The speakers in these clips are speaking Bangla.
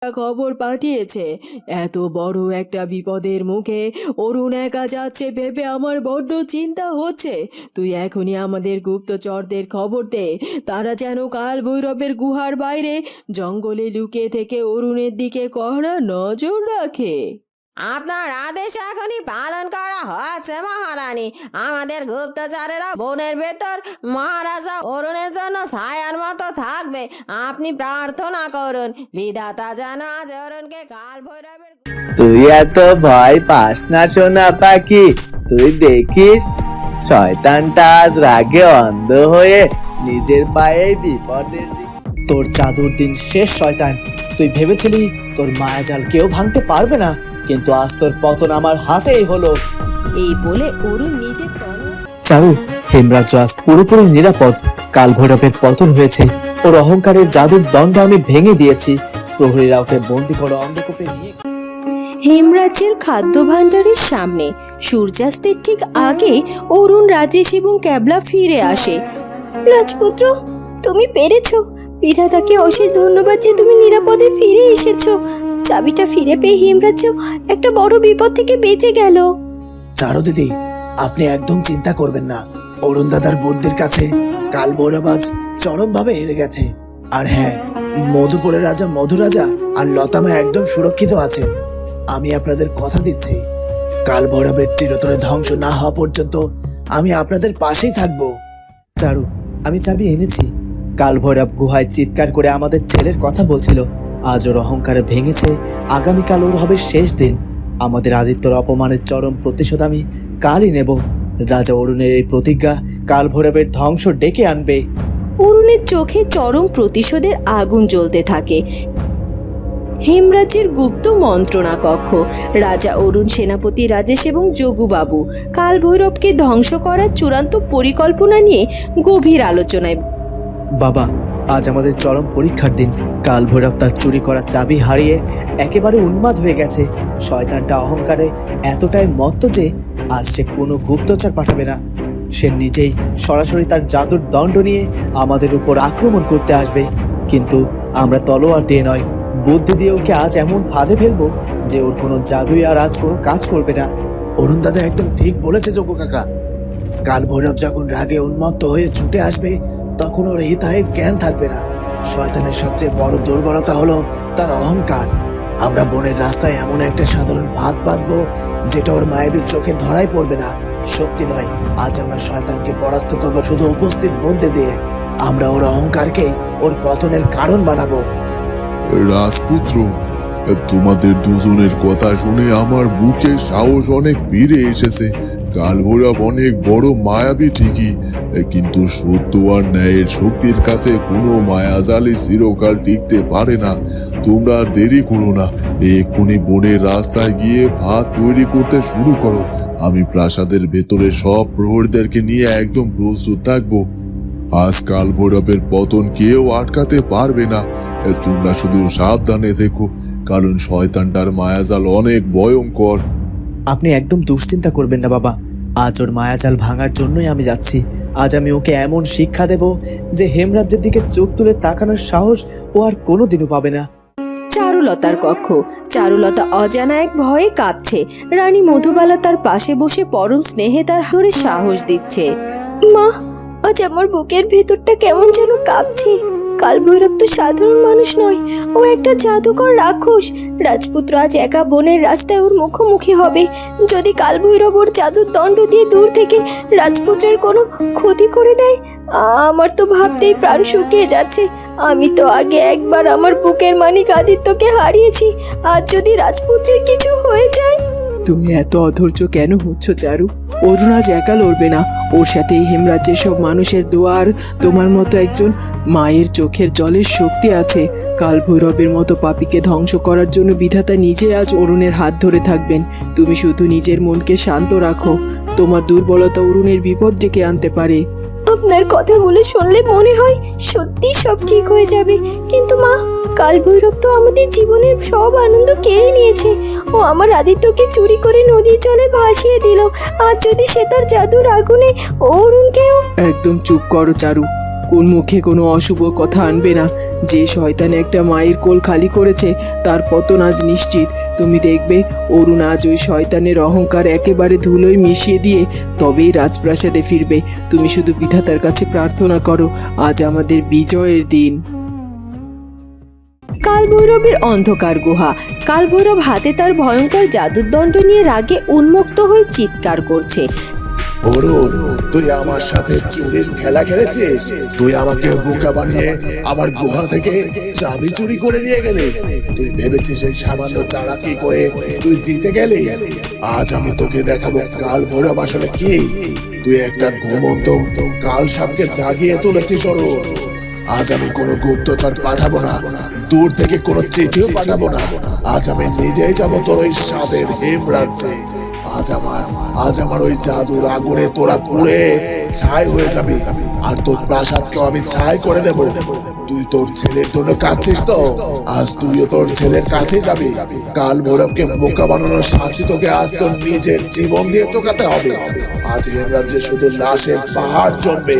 খবর পাঠিয়েছে। এত বড় একটা বিপদের মুখে অরুণ একা যাচ্ছে ভেবে আমার বড্ড চিন্তা হচ্ছে। তুই এখনই আমাদের গুপ্তচরদের খবর দে, তারা যেন কাল ভৈরবের গুহার বাইরে জঙ্গলে লুকিয়ে থেকে অরুণের দিকে কড়া নজর রাখে। আপনার আদেশ এখনই পালন করা হচ্ছে মহারানী। আমাদের গুপ্তচরেরা বনের ভেতর মহারাজা অরুণের জন্য ছায়ার মতো থাকবে। আপনি প্রার্থনা করুন বিধাতা যেন আজ অরুণকে কাল ভৈরবের। তুই এত ভয় পাস না সোনা পাখি, তুই দেখিস শয়তানটা আজ রাগে অন্ধ হয়ে নিজের পায়ে বিপদের দিকে। তোর জাদুর দিন শেষ শয়তান। তুই ভেবেছিলি তোর মায়াজাল কেউ ভাঙতে পারবে না, কিন্তু আজ তোর পতন আমার হাতেই হলো। এই বলে অরুণ নিজের চারু, হেমরাজ্য আজ পুরোপুরি নিরাপদ। কাল ভৈরবের পতন হয়েছে, ওর অহংকারের জাদুর দণ্ড আমি ভেঙে দিয়েছি। প্রহরীরা ওকে বন্দি করে অন্ধকূপে নিয়ে। হেমরাজ্যের খাদ্য ভাণ্ডারের সামনে সূর্যাস্তের ঠিক আগে অরুণ, রাজেশ এবং ক্যাবলা ফিরে আসে। রাজপুত্র, তুমি পেরেছো। বিধাতাকে অশেষ ধন্যবাদ যে তুমি নিরাপদে ফিরে এসেছো। চাবিটা ফিরে পেয়ে হেমরাজ্য একটা বড় বিপদ থেকে বেঁচে গেল। চারু দিদি, আপনি একদম চিন্তা করবেন না। অরুণ দাদার বুদ্ধির কাছে কাল ভৈরব আজ চরমভাবে হেরে গেছে। আর হ্যাঁ, মধুপুরের রাজা মধুরাজা আর লতামা একদম সুরক্ষিত আছেন। আমি আপনাদের কথা দিচ্ছি, কাল ভৈরবের চিরতরে ধ্বংস না হওয়া পর্যন্ত আমি আপনাদের পাশেই থাকবো। চারু, আমি চাবি এনেছি। কাল ভৈরব গুহায় চিৎকার করে আমাদের ছেলের কথা বলছিল। আজ ওর অহংকারে ভেঙেছে। আগামীকাল ওর হবে শেষ দিন। আমাদের আদিত্যর অপমানের চরম প্রতিশোধ আমি কালই নেব। রাজা অরুণের এই প্রতিজ্ঞা কাল ভৈরবের ধ্বংস ডেকে আনবে। অরুণের চোখে চরম প্রতিশোধের আগুন জ্বলতে থাকে। হেমরাজ্যের গুপ্ত মন্ত্রণা কক্ষ, রাজা অরুণ, সেনাপতি রাজেশ এবং যোগুবাবু কাল ভৈরবকে ধ্বংস করার চূড়ান্ত পরিকল্পনা নিয়ে গভীর আলোচনায়। বাবা, আজ আমাদের চরম পরীক্ষার দিন। কাল ভৈরব তার চুরি করা চাবি হারিয়ে একেবারে উন্মাদ হয়ে গেছে। শয়তানটা অহংকারে এতটাই মত্ত যে আজ সে কোনো গুপ্তচর পাঠাবে না। সে নিজেই সরাসরি তার জাদুর দণ্ড নিয়ে আমাদের উপর আক্রমণ করতে আসবে। কিন্তু আমরা তলোয়ার দিয়ে নয়, বুদ্ধি দিয়ে ওকে আজ এমন ফাঁদে ফেলবো যে ওর কোনো জাদুই আর আজ কোনো কাজ করবে না। অরুণ দাদা একদম ঠিক বলেছে যোগ্য কাকা। কাল ভৈরব যখন রাগে উন্মত্ত হয়ে ছুটে আসবে, তখন ওর হিতাহিত জ্ঞান থাকবে না। শয়তানের সবচেয়ে বড় দুর্বলতা হলো তার অহংকার। আমরা বনের রাস্তায় এমন একটা সাধারণ ফাঁদ বাঁধবো যেটা ওর মায়াবীর চোখে ধরাই পড়বে না। সত্যি নয়, আজ আমরা শয়তানকে পরাস্ত করবো শুধু উপস্থিত বুদ্ধি দিয়ে। আমরা ওর অহংকারকে ওর পতনের কারণ বানাবো। রাজপুত্র, তোমাদের দুজনের কথা শুনে আমার বুকে সাহস অনেক ফিরে এসেছে। কাল ভৈরব অনেক বড় মায়াবী ঠিকই, কিন্তু সত্য আর ন্যায়ের শক্তির কাছে কোনো মায়াজালে চিরকাল টিকতে পারে না। তোমরা আর দেরি করো না, এক্ষুনি বনের রাস্তায় গিয়ে ভাত তৈরি করতে শুরু করো। আমি প্রাসাদের ভেতরে সব প্রহরীদেরকে নিয়ে একদম প্রস্তুত থাকবো। আজ কাল ভৈরবের পতন কেউ আটকাতে পারবে না। তোমরা শুধু সাবধানে থেকো, কারণ শয়তানটার মায়াজাল অনেক ভয়ঙ্কর। আপনি একদম দুশ্চিন্তা করবেন না বাবা। আজ ওর মায়াজাল ভাঙার জন্যই আমি যাচ্ছি। আজ আমি ওকে এমন শিক্ষা দেব যে হেমরাজ্যের দিকে চোখ তুলে তাকানোর সাহস ও আর কোনোদিনও পাবে না। চারুলতার কক্ষ। চারুলতা অজানা এক ভয়ে কাঁপছে। রানী মধুবালা তার পাশে বসে পরম স্নেহে তার হাতে সাহস দিচ্ছে। মা, আজ আমার বুকের ভেতরটা কেমন যেন কাঁপছে। কাল ভৈরব তো সাধারণ মানুষ নয়, ও একটা জাদুকর রাক্ষস। রাজপুত্র আজ একা বনের রাস্তায় ওর মুখোমুখি হবে। যদি কাল ভৈরব ওর জাদুর দণ্ড দিয়ে দূর থেকে রাজপুত্রের কোনো ক্ষতি করে দেয়, আমার তো ভাবতেই প্রাণ শুকিয়ে যাচ্ছে। আমি তো আগে একবার আমার বুকের মানিক আদিত্যকে হারিয়েছি। আজ যদি রাজপুত্রের কিছু হয়ে যায়। তুমি এত অধৈর্য কেন হচ্ছ চারু? অরুণ আজ একা লড়বে না, ওর সাথে এই হেমরাজ্যের সব মানুষের দোয়া আর তোমার মতো একজন মায়ের চোখের জলের শক্তি আছে। কাল ভৈরবের মতো পাপীকে ধ্বংস করার জন্য বিধাতা নিজে আজ অরুণের হাত ধরে থাকবেন। তুমি শুধু নিজের মনকে শান্ত রাখো। তোমার দুর্বলতা অরুণের বিপদ ডেকে আনতে পারে। আপনার কথাগুলো শুনলে মনে হয় সত্যি সব ঠিক হয়ে যাবে। কিন্তু মা, কাল ভৈরব তো আমাদের জীবনের সব আনন্দ কেড়ে নিয়েছে। ও আমার আদিত্যকে চুরি করে নদীর জলে ভাসিয়ে দিল। আর যদি সে তার জাদুর আগুনে অরুণকেও। একদম চুপ করো চারু। কোন মুখে কোনো অশুভ কথা আনবে না। যে শয়তান একটা মায়ের কোল খালি করেছে তার পতন আজ নিশ্চিত। তুমি দেখবে অরুণ আজ ওই শয়তানের অহংকার একেবারে ধুলোয় মিশিয়ে দিয়ে তবেই রাজপ্রাসাদে ফিরবে। তুমি শুধু বিধাতার কাছে প্রার্থনা করো, আজ আমাদের বিজয়ের দিন। কালভৈরবের অন্ধকার গুহা। কালভৈরব হাতে তার ভয়ঙ্কর জাদুর দণ্ড নিয়ে রাগে উন্মুক্ত হয়ে চিৎকার করছে। অরুণ, তুই আমার সাথে চুরির খেলা খেলেছিস। তুই আমাকে বোকা বানিয়ে আমার গুহা থেকে চাবি চুরি করে নিয়ে গেলি। তুই ভেবেছিস এই সামান্য চালাকি করে তুই জিতে গেলি। আজ আমি তোকে দেখাবো কাল ভৈরব আসলে কি। তুই একটা ঘুমন্ত কাল সাপকে জাগিয়ে তুলেছিস অরুণ। আজ আমি কোনো গুপ্তচর পাঠাবো না, দূর থেকে কোনো চিঠিও পাঠাবো না। আজ আমি নিজেই যাবো তোর ওই সাদের হেমরাজ্যে। আজ আমার ওই জাদুর আগুনে তোরা পুড়ে ছাই হয়ে যাবি, আর তোর প্রাসাদকেও আমি ছাই করে দেব। তুই তোর ছেলের জন্য কাঁদছিস তো, আজ তুইও তোর ছেলের কাছে যাবি। কাল ভৈরবকে বোকা বানানোর শাস্তি তোকে আজ তোর নিজের জীবন দিয়ে চোকাতে হবে। আজ হেমরাজ্যে শুধু লাশের পাহাড় জমবে।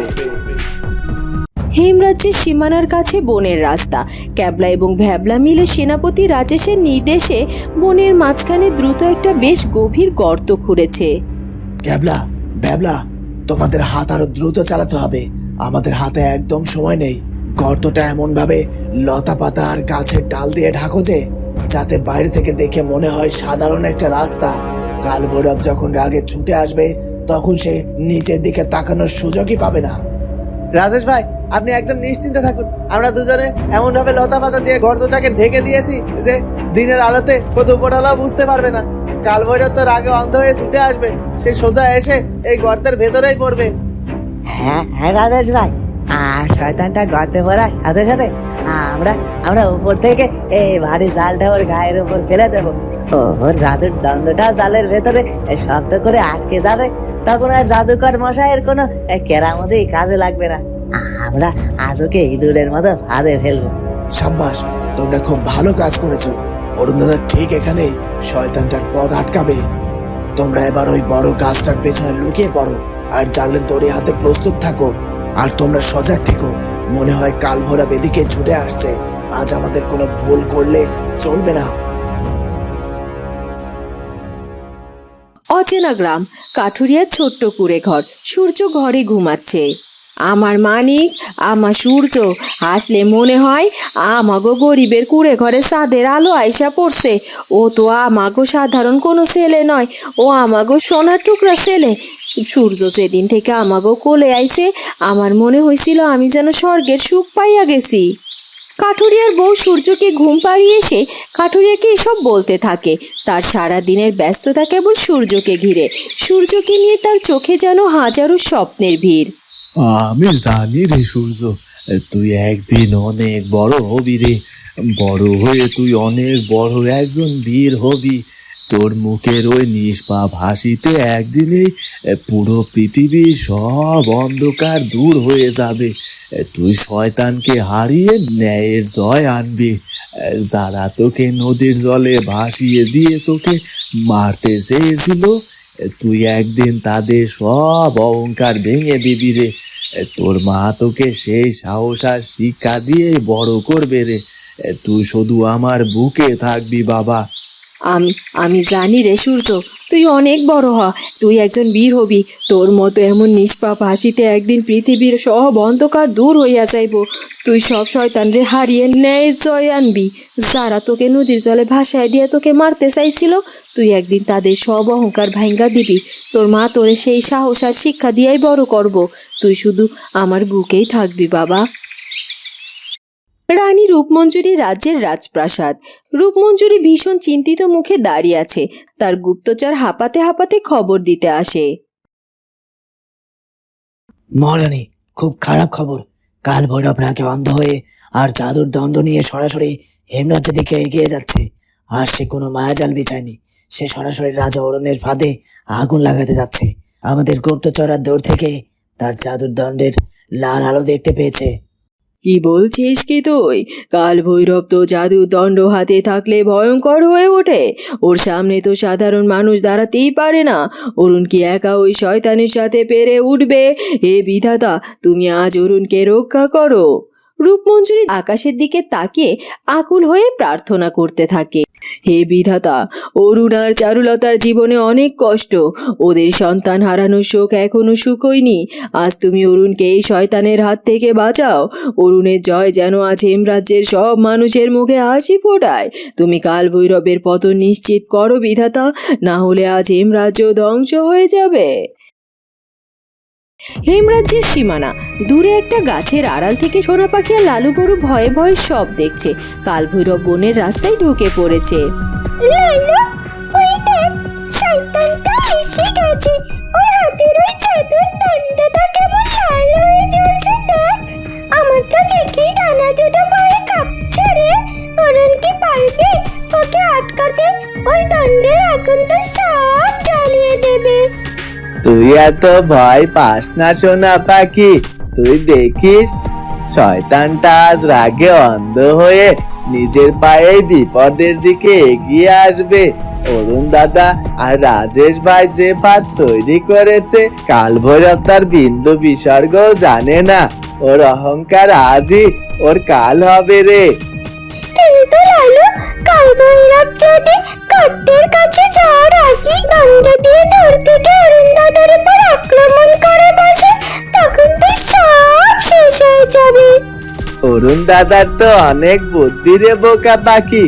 হেমরাজ্যের সীমানার কাছে বনের রাস্তা। ক্যাবলা এবং ভ্যাবলা মিলে সেনাপতি রাজেশের নির্দেশে বনের মাঝখানে দ্রুত একটা বেশ গভীর গর্ত খুঁড়েছে। ক্যাবলা, ভ্যাবলা, তোমাদের হাত আরো দ্রুত চালাতে হবে। আমাদের হাতে একদম সময় নেই। গর্তটা এমন ভাবে লতা পাতা আর গাছের ডাল দিয়ে ঢাকো যে যাতে বাইরে থেকে দেখে মনে হয় সাধারণ একটা রাস্তা। কাল ভৈরব যখন রাগে ছুটে আসবে তখন সে নিচের দিকে তাকানোর সুযোগই পাবে না। রাজেশ ভাই, আপনি একদম নিশ্চিন্তে থাকুন। আমরা দুজনে এমন ভাবে লতা পাতা দিয়ে গর্তটাকে ঢেকে দিয়েছি যে দিনের আলোতে কত উপরওয়ালা বুঝতে পারবে না। কাল ভৈরব তো রাগে অন্ধ হয়ে ছুটে আসবে, সে সোজা এসে এই গর্তের ভেতরেই পড়বে। হ্যাঁ হ্যাঁ রাজেশ ভাই, আর শয়তানটা গর্তে পড়ার সাথে সাথে আমরা আমরা উপর থেকে এই ভারী জালটা ওর গায়ের উপর ফেলে দেবো। ওর জাদুর দ্বন্দ্বটা জালের ভেতরে শক্ত করে আটকে যাবে। তখন আর জাদুকর মশাইয়ের কোনো কেরামতেই কাজে লাগবে না। আমরা আজ ওকে ইঁদুরের মতো ফাঁদে ফেলবো। সাব্বাস, তোমরা খুব ভালো কাজ করেছো। অরুণদাদা ঠিক এখানেই শয়তানটার পথ আটকাবে। তোমরা এবার ওই বড় গাছটার পেছনে লুকিয়ে পড়ো আর জালের দড়ি হাতে প্রস্তুত থাকো। আর তোমরা সজাগ থেকো। মনে হয় কাল ভৈরব এদিকে ছুটে আসছে। আজ আমাদের কোনো ভুল করলে চলবে না। অচেনা গ্রাম। কাঠুরিয়ার ছোট্ট কুঁড়ে ঘর। সূর্য ঘরে ঘুমাচ্ছে। আমার মানিক, আমার সূর্য আসলে মনে হয় আমাগো গরিবের কুঁড়ে ঘরে চাঁদের আলো আইসা পড়ছে। ও তো আমাগো সাধারণ কোনো ছেলে নয়, ও আমাগো সোনার টুকরা ছেলে। সূর্য যেদিন থেকে আমাগো কোলে আইছে আমার মনে হয়েছিল আমি যেন স্বর্গের সুখ পাইয়া গেছি। কাঠুরিয়ার বউ সূর্যকে ঘুম পাড়িয়ে এসে কাঠুরিয়াকে এসব বলতে থাকে। তার সারা দিনের ব্যস্ততা কেবল সূর্যকে ঘিরে। সূর্যকে নিয়ে তার চোখে যেন হাজারো স্বপ্নের ভিড়। আমি জানি রে সূর্য, তুই একদিন অনেক বড় হবি রে। বড় হয়ে তুই অনেক বড় একজন বীর হবি। তোর মুখের ওই নিষ্পাপ হাসিতে একদিনেই পুরো পৃথিবীর সব অন্ধকার দূর হয়ে যাবে। তুই শয়তানকে হারিয়ে ন্যায়ের জয় আনবি। যারা তোকে নদীর জলে ভাসিয়ে দিয়ে তোকে মারতে চেয়েছিল, তুই একদিন তাদের সব অহংকার ভেঙে দিবি রে। তোর মা তোকে সেই সাহস আর শিক্ষা দিয়ে বড় করবে রে। তুই শুধু আমার বুকে থাকবি বাবা। আমি জানি রে সূর্য, তুই অনেক বড় হ, তুই একজন বীর হবি। তোর মতো এমন নিষ্পাপ হাসিতে একদিন পৃথিবীর সব অন্ধকার দূর হইয়া যাইব। তুই সব শয়তানরে হারিয়ে ন্যায় জয় আনবি। যারা তোকে নদীর জলে ভাসায় দিয়ে তোকে মারতে চাইছিল, তুই একদিন তাদের সব অহংকার ভাঙ্গা দিবি। তোর মা তোরে সেই সাহস আর শিক্ষা দিয়াই বড় করব। তুই শুধু আমার বুকেই থাকবি বাবা। রানী রূপমঞ্জুরি রাজ্যের রাজপ্রাসাদ। রূপমঞ্জুরি ভীষণ চিন্তিত মুখে দাঁড়িয়ে আছে। তার গুপ্তচর হাঁপাতে হাঁপাতে খবর দিতে আসে। মহারানী, খুব খারাপ খবর। কাল ভৈরব রাগে অন্ধ হয়ে আর জাদুর দণ্ড নিয়ে সরাসরি হেমরাজ্যের দিকে এগিয়ে যাচ্ছে। আর সে কোনো মায়াজাল বিছায়নি, সে সরাসরি রাজা অরণ্যের ফাঁদে আগুন লাগাতে যাচ্ছে। আমাদের গুপ্তচররা দূর থেকে তার জাদুর দণ্ডের লাল আলো দেখতে পেয়েছে। কি বলছিস কি তুই? কাল ভৈরব তো জাদু দণ্ড হাতে থাকলে ভয়ঙ্কর হয়ে ওঠে। ওর সামনে তো সাধারণ মানুষ দাঁড়াতেই পারে না। অরুণ কি একা ওই শয়তানের সাথে পেরে উঠবে? হে বিধাতা, তুমি আজ অরুণকে রক্ষা করো। রূপমঞ্জুরি আকাশের দিকে তাকিয়ে আকুল হয়ে প্রার্থনা করতে থাকে। হে বিধাতা, অরুণ আর চারুলতার জীবনে অনেক কষ্ট। ওদের সন্তান হারানোর শোক এখনো শুকোয়নি। আজ তুমি অরুণকে এই শয়তানের হাত থেকে বাঁচাও। অরুণের জয় যেন আজ হেমরাজ্যের সব মানুষের মুখে হাসি ফোটায়। তুমি কাল ভৈরবের পতন নিশ্চিত করো বিধাতা, না হলে আজ হেমরাজ্য ধ্বংস হয়ে যাবে। হেমরাজ্যের সীমানা দূরে একটা গাছের আড়াল থেকে সোনা পাখি আর লালু গরু ভয়ে ভয়ে সব দেখছে। কালভৈরব বনের রাস্তায় ঢুকে পড়েছে। লালু, ওই দেখ, শয়তানটা এসে গেছে। ওর হাতের ওই জাদুর দণ্ডটা কেমন লাল হয়ে জ্বলছে দেখ। আমার তো দেখেই ডানা দুটো ভয়ে কাঁপছে রে। অরুণ কি পারবে ওকে আটকাতে? ওই দণ্ডের আগুন তো সব জ্বালিয়ে দেবে। তুই এত ভয় পাস না সোনা পাখি। তুই দেখিস, শয়তানটা আজ রাগে অন্ধ হয়ে নিজের পায়ে বিপদের দিকে এগিয়ে আসবে। অরুণ দাদা আর রাজেশ ভাই যে ফাঁদ তৈরি করেছে, কাল ভৈরব তার বিন্দু বিসর্গও জানে না। ওর অহংকার আজই ওর কাল হবে রে। কিন্তু লালু, কাল ভৈরব যদি গর্তের কাছে যাওয়ার আগে দণ্ড দিয়ে দূর থেকে অরুণ দাদার উপর আক্রমণ করে বসে, তখন তো সব শেষ হয়ে যাবে। অরুণ দাদার তো অনেক বুদ্ধি রে বোকা পাখি।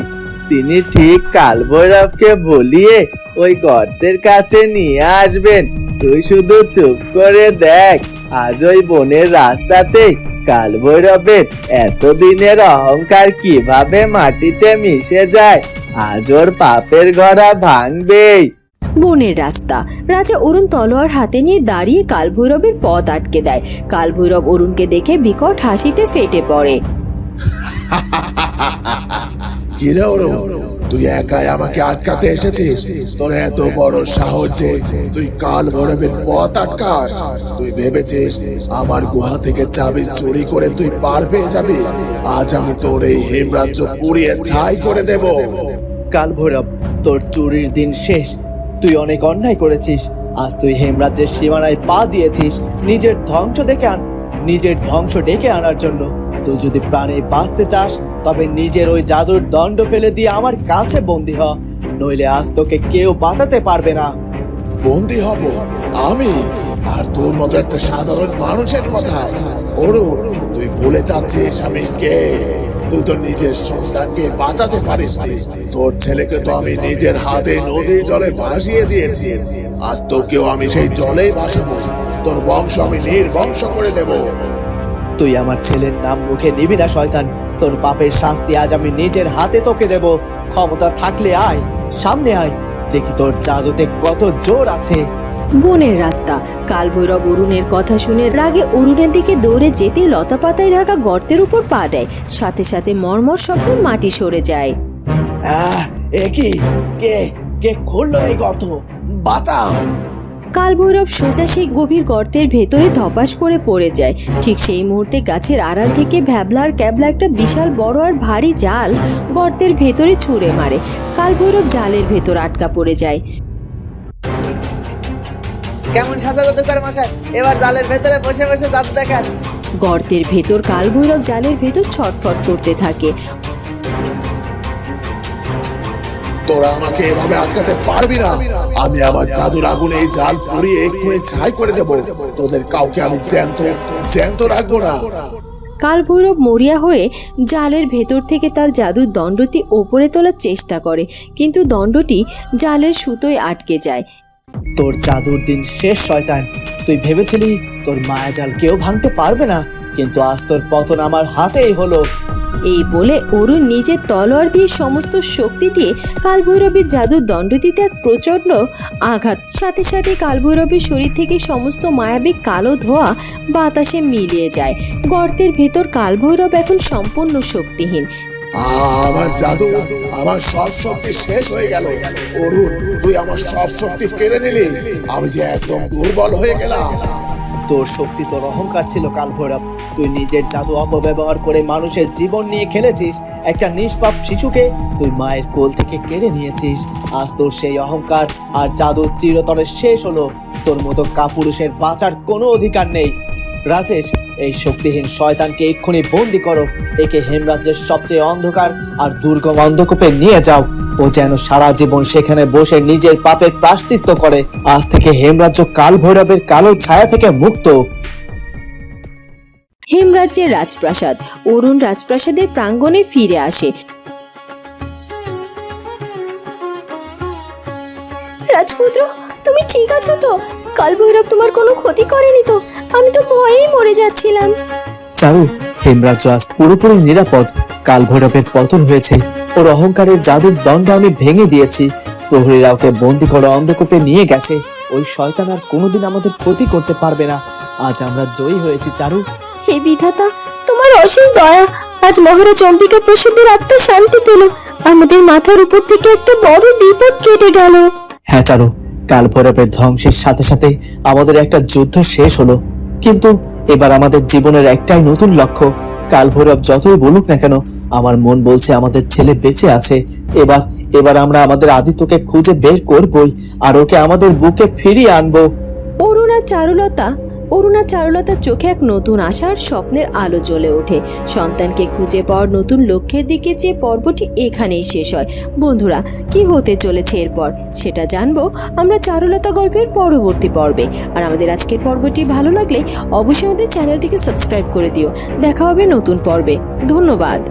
তিনি ঠিক কাল ভৈরবকে ভুলিয়ে ওই গর্তের কাছে নিয়ে আসবেন। তুই শুধু চুপ করে দেখ, আজ ওই বনের রাস্তাতে কাল ভৈরবের এতদিনের অহংকার কিভাবে মাটিতে মিশে যায়। আজ ওর পাপের ঘোড়া ভাঙবেই। বনের রাস্তা। রাজা অরুণ তলোয়ার হাতে নিয়ে দাঁড়িয়ে কালভৈরবের পথ আটকে দেয়। কালভৈরব অরুণকে দেখে বিকট হাসিতে ফেটে পড়ে। কিরে অরুণ, তুই একাই আমাকে আটকাতে এসেছিস? তোর এত বড় সাহস যে তুই কাল ভৈরবের পথ আটকাস? তুই ভেবেছিস আমার গুহা থেকে চাবি চুরি করে তুই পার পেয়ে যাবি? আজ আমি তোর এই হেমরাজ্য পুড়িয়ে ছাই করে দেব। কাল ভৈরব, তোর চুরির দিন শেষ। তুই অনেক অন্যায় করেছিস। আজ তুই হেমরাজ্যের সীমানায় পা দিয়েছিস নিজের ধ্বংস ডেকে আনার জন্য। তুই যদি প্রাণে বাঁচতে চাস, তবে নিজের ওই জাদুর দণ্ড ফেলে দিয়ে আমার কাছে বন্দী হ, নইলে আজ তোকে কেউ বাঁচাতে পারবে না। বন্দী হব আমি? আর তোর মতো একটা সাধারণ মানুষের কথা? অরুণ, তুই ভুলে যাচ্ছিস আমি কে। তুই তো নিজের সন্তানকে বাঁচাতে পারিস নি। তোর ছেলেকে তো আমি নিজের হাতে নদীর জলে ভাসিয়ে দিয়েছি। আজ তোকেও আমি সেই জলেই ভাসাবো। তোর বংশ আমি নির্বংশ করে দেব। তুই আমার ছেলের নাম মুখে নিবি না শয়তান। তোর পাপের শাস্তি আজ আমি নিজের হাতে তোকে দেব। ক্ষমতা থাকলে আয়, সামনে আয়, দেখি তোর জাদুতে কত জোর আছে। বনের রাস্তা। কালভৈরব অরুণের কথা শুনে রাগে অরুণের দিকে দৌড়ে যেতে লতা পাতায় ঢাকা গর্তের উপর পা দেয়। সাথে সাথে মর্মর শব্দে মাটি সরে যায়। এ কি? কে কে খুললো এই গর্ত? বাঁচাও! কালভৈরব সোজা সেই গভীর গর্তের ভেতরে ধপাস করে পড়ে যায়। ঠিক সেই মুহূর্তে গাছের আড়াল থেকে ভ্যাবলার ক্যাবলা একটা বিশাল বড় আর ভারী জাল গর্তের ভেতরে ছুঁড়ে মারে। কালভৈরব জালের ভেতর আটকা পড়ে যায়। কেমন সাজা জাদুকর মশাই, এবার জালের ভেতরে বসে বসে জাদু দেখান। গর্তের ভেতর কালভৈরব জালের ভেতর ছটফট করতে থাকে। তোরা আমাকে এভাবে আটকাতে পারবি না। আমি আমার জাদুর আগুনে এই জাল পুড়িয়ে এক্ষুনি ছাই করে দেব। তোদের কাউকে আমি জ্যান্ত রাখবো না। কালভৈরব মরিয়া হয়ে জালের ভেতর থেকে তার জাদুর দণ্ডটি ওপরে তোলার চেষ্টা করে, কিন্তু দণ্ডটি জালের সুতোয় আটকে যায়। তোর জাদুর দিন শেষ শয়তান। তুই ভেবেছিলি তোর মায়াজাল কেউ ভাঙতে পারবে না, কিন্তু আজ তোর পতন আমার হাতেই হলো। এই বলে অরুণ নিজের তলোয়ার দিয়ে সমস্ত শক্তি দিয়ে কালভৈরবের জাদুর দণ্ডটিতে এক প্রচণ্ড আঘাত। সাথে সাথে কালভৈরবের শরীর থেকে সমস্ত মায়াবী কালো ধোঁয়া বাতাসে মিলিয়ে যায়। গর্তের ভেতর কালভৈরব এখন সম্পূর্ণ শক্তিহীন। আমার জাদু, আমার সব শক্তি শেষ হয়ে গেল। অরুণ, তুই আমার সব শক্তি কেড়ে নিলি। আমি যে একদম দুর্বল হয়ে গেলাম। তোর শক্তি, তোর অহংকার ছিল কালভৈরব। তুই নিজের জাদু অপব্যবহার করে মানুষের জীবন নিয়ে খেলেছিস। একটা নিষ্পাপ শিশুকে তুই মায়ের কোল থেকে কেড়ে নিয়েছিস। আজ তোর সেই অহংকার আর জাদু চিরতরে শেষ হলো। তোর মতো কাপুরুষের বাঁচার কোনো অধিকার নেই। রাজেশ, এই শক্তিহীন শয়তানকে এক্ষুনি বন্দি করো। একে হেমরাজ্যের সবচেয়ে অন্ধকার আর দুর্গম অন্ধকূপে নিয়ে যাও। ও যেন সারা জীবন সেখানে বসে নিজের পাপের প্রায়শ্চিত্ত করে। আজ থেকে হেমরাজ্য কালভৈরবের কালো ছায়া থেকে মুক্ত। হেমরাজ্যের রাজপ্রাসাদ। অরুণ রাজপ্রাসাদের প্রাঙ্গণে ফিরে আসে। রাজপুত্র, তুমি ঠিক আছো তো? কালভৈরব তোমার কোনো ক্ষতি করেনি তো? আমি তো ভয়েই মরে যাচ্ছিলাম। চারু, হেমরাজ্য আজ পুরোপুরি নিরাপদ। কালভৈরবের পতন হয়েছে। ওর অহংকারের জাদুর দণ্ড আমি ভেঙে দিয়েছি। প্রহরীরা ওকে বন্দি করে অন্ধকূপে নিয়ে গেছে। ওই শয়তান আর কোনোদিন আমাদের ক্ষতি করতে পারবে না। আজ আমরা জয়ী হয়েছি চারু। হে বিধাতা, তোমার অশেষ দয়া। আজ মহারাজ অম্বিকা প্রসাদের আত্মা শান্তি পেল। আমাদের মাথার উপর থেকে একটা বড় বিপদ কেটে গেল। হ্যাঁ চারু, কালভৈরবের ধ্বংসের সাথে সাথে আমাদের একটা যুদ্ধ শেষ হলো। কিন্তু এবার আমাদের জীবনের একটাই নতুন লক্ষ্য। কালভৈরব যতই বলুক না কেন, আমার মন বলছে আমাদের ছেলে বেঁচে আছে। এবার আমরা আমাদের আদিত্যকে খুঁজে বের করবই, আর ওকে আমাদের বুকে ফিরিয়ে আনবো। অরুণ আর চারুলতার চোখে এক নতুন আশার স্বপ্নের আলো জ্বলে ওঠে। সন্তানকে খুঁজে পাওয়ার নতুন লক্ষ্যের দিকে যে পর্বটি এখানেই শেষ হয়। বন্ধুরা, কি হতে চলেছে এরপর সেটা জানবো আমরা চারুলতা গল্পের পরবর্তী পর্বে। আর আমাদের আজকের পর্বটি ভালো লাগলে অবশ্যই আমাদের চ্যানেলটিকে সাবস্ক্রাইব করে দিও। দেখা হবে নতুন পর্বে। ধন্যবাদ।